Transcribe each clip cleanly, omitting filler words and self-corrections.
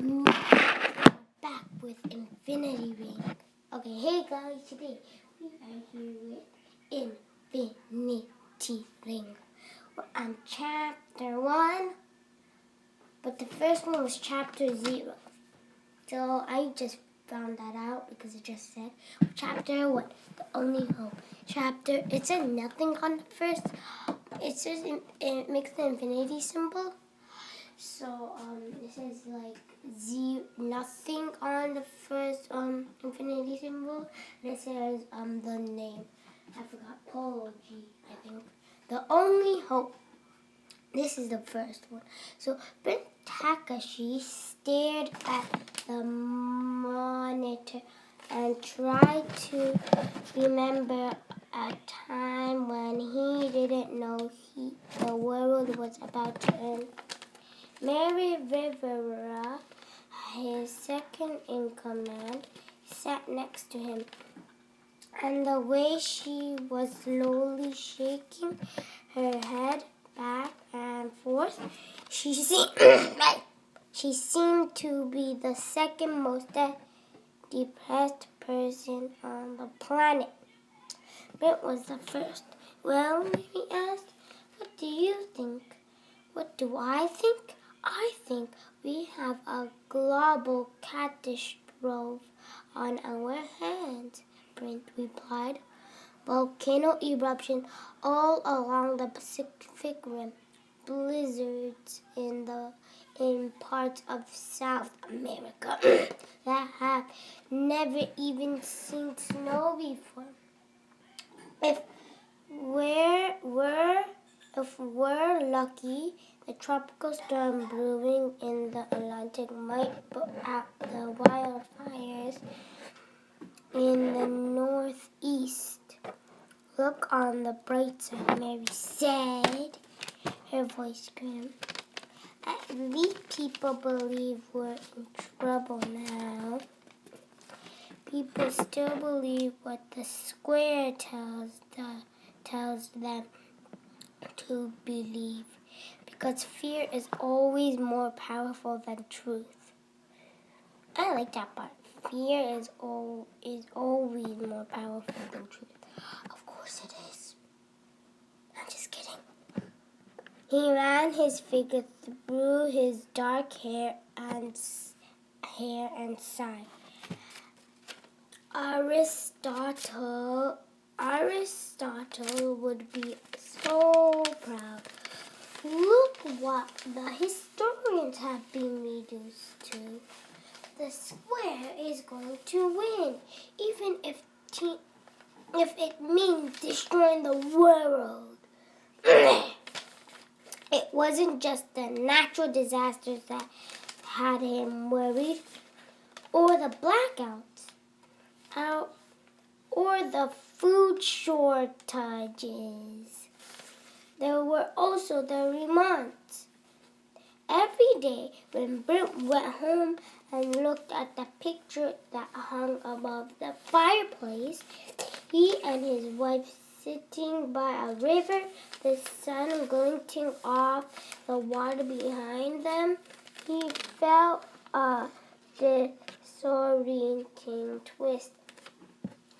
Me back with Infinity Ring. Okay, hey guys, today we are here with Infinity Ring. We're on chapter 1, but the first one was chapter 0. So I just found that out because it just said chapter 1, the only hope. It said nothing on the first. It says it makes the infinity symbol. So it says like nothing on the first infinity symbol, and it says the name. I forgot, Polo G, I think. The only hope. This is the first one. So Prince Takashi stared at the monitor and tried to remember a time when he didn't know the world was about to end. Mary Rivera, his second in command, sat next to him, and the way she was slowly shaking her head back and forth, she seemed to be the second most depressed person on the planet. Brent was the first. Well, he asked, what do you think? What do I think? I think we have a global catastrophe on our hands, Brent replied. Volcano eruption all along the Pacific Rim, blizzards in parts of South America that have never even seen snow before. If we're lucky, the tropical storm brewing in the Atlantic might put out the wildfires in the northeast. Look on the bright side, Mary said, her voice grim. At least people believe we're in trouble now. People still believe what the square tells them to believe, because fear is always more powerful than truth. I like that part. Fear is always more powerful than truth. Of course it is. I'm just kidding. He ran his finger through his dark hair and sighed. Aristotle would be so proud. Look what the historians have been reduced to. The square is going to win, even if it means destroying the world. It wasn't just the natural disasters that had him worried, or the blackouts, or the food shortages. There were also the remonts. Every day when Brent went home and looked at the picture that hung above the fireplace, he and his wife sitting by a river, the sun glinting off the water behind them, he felt a disorienting twist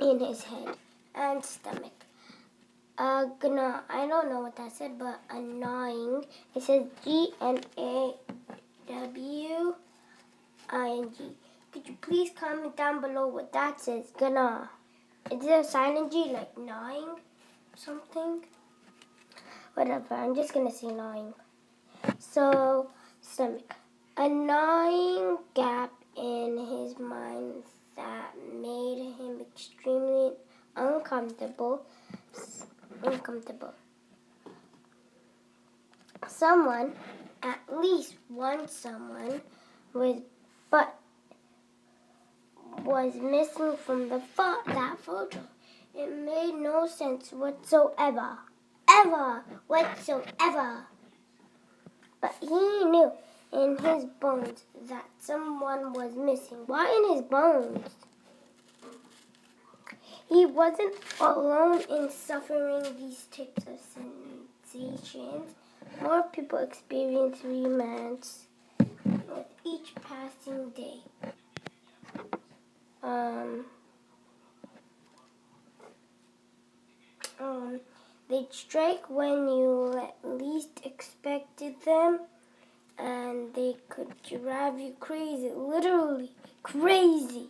in his head and stomach. I don't know what that said, but annoying. It says Gnawing. Could you please comment down below what that says? Gnaw. Is there a silent G, like gnawing? Something? Whatever, I'm just gonna say gnawing. So, stomach. A gnawing gap in his mind that made him extremely uncomfortable. Someone, at least one someone, was missing from that photo. It made no sense whatsoever. But he knew in his bones that someone was missing. Why in his bones? He wasn't alone in suffering these types of sensations. More people experience remands with each passing missing day. They'd strike when you least expected them, and they could drive you crazy, literally crazy.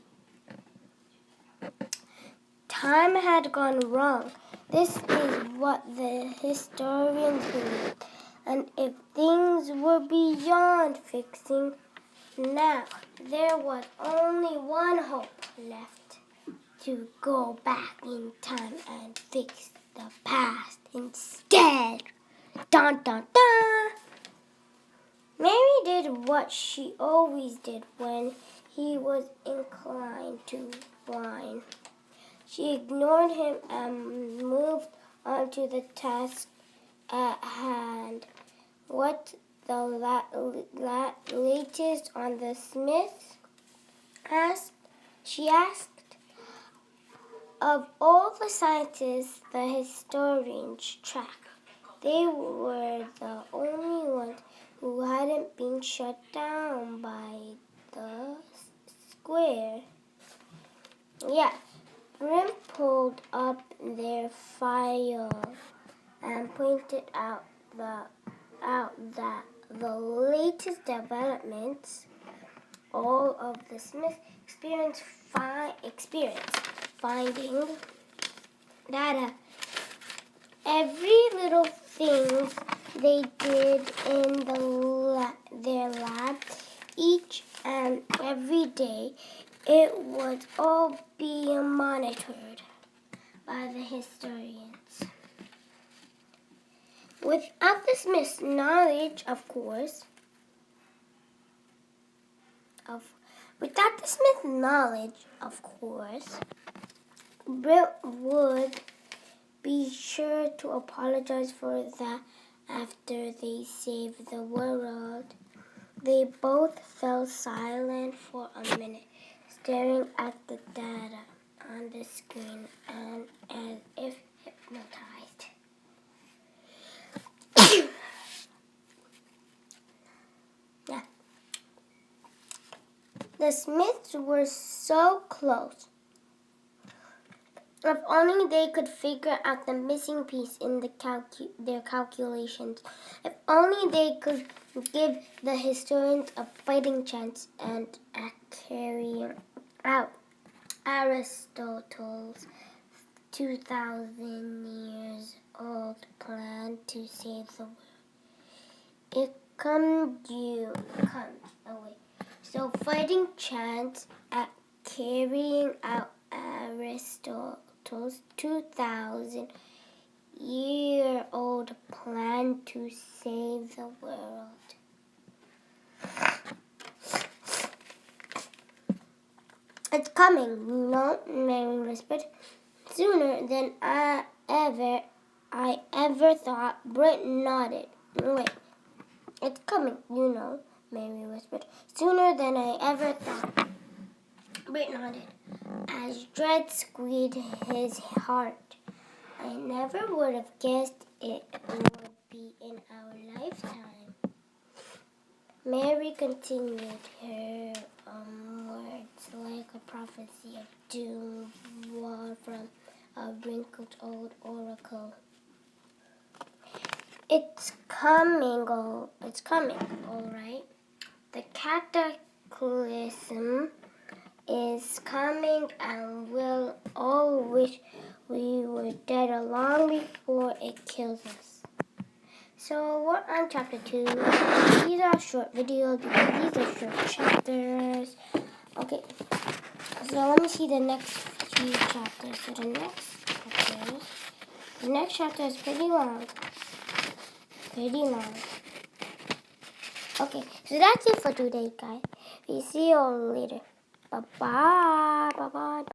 Time had gone wrong. This is what the historians believe. And if things were beyond fixing, now there was only one hope left: to go back in time and fix the past instead. Dun dun dun! Mary did what she always did when he was inclined to whine. She ignored him and moved on to the task at hand. What the latest on the Smiths? She asked. Of all the scientists the historians track, they were the only ones who hadn't been shut down by the square. Yeah, Brim pulled up their file and pointed out that the latest developments, all of the Smith experience finding that every little thing they did in their lab each and every day, it was all being monitored by the historians. Without the Smiths' knowledge, of course, Britt would be sure to apologize for that after they saved the world. They both fell silent for a minute, staring at the data on the screen and as if hypnotized. Yeah. The Smiths were so close. If only they could figure out the missing piece in their calculations. If only they could give the historians a fighting chance and carry out Aristotle's 2,000 years old plan to save the world. It comes away. So fighting chance at carrying out Aristotle's 2,000-year-old plan to save the world. It's coming, Mary whispered. Sooner than I ever thought. Britt nodded. Wait, it's coming, Mary whispered. Sooner than I ever thought. Britt nodded, as dread squeezed his heart. I never would have guessed it would be in our lifetime. Mary continued, her words like a prophecy of doom from a wrinkled old oracle. It's coming, all right. The cataclysm is coming, and we'll all wish we were dead long before it kills us. So we're on chapter 2. These are short videos because these are short chapters. Okay, so let me see the next few chapters. So the next chapter is pretty long. Okay, so that's it for today, guys. We see you all later. Bye-bye.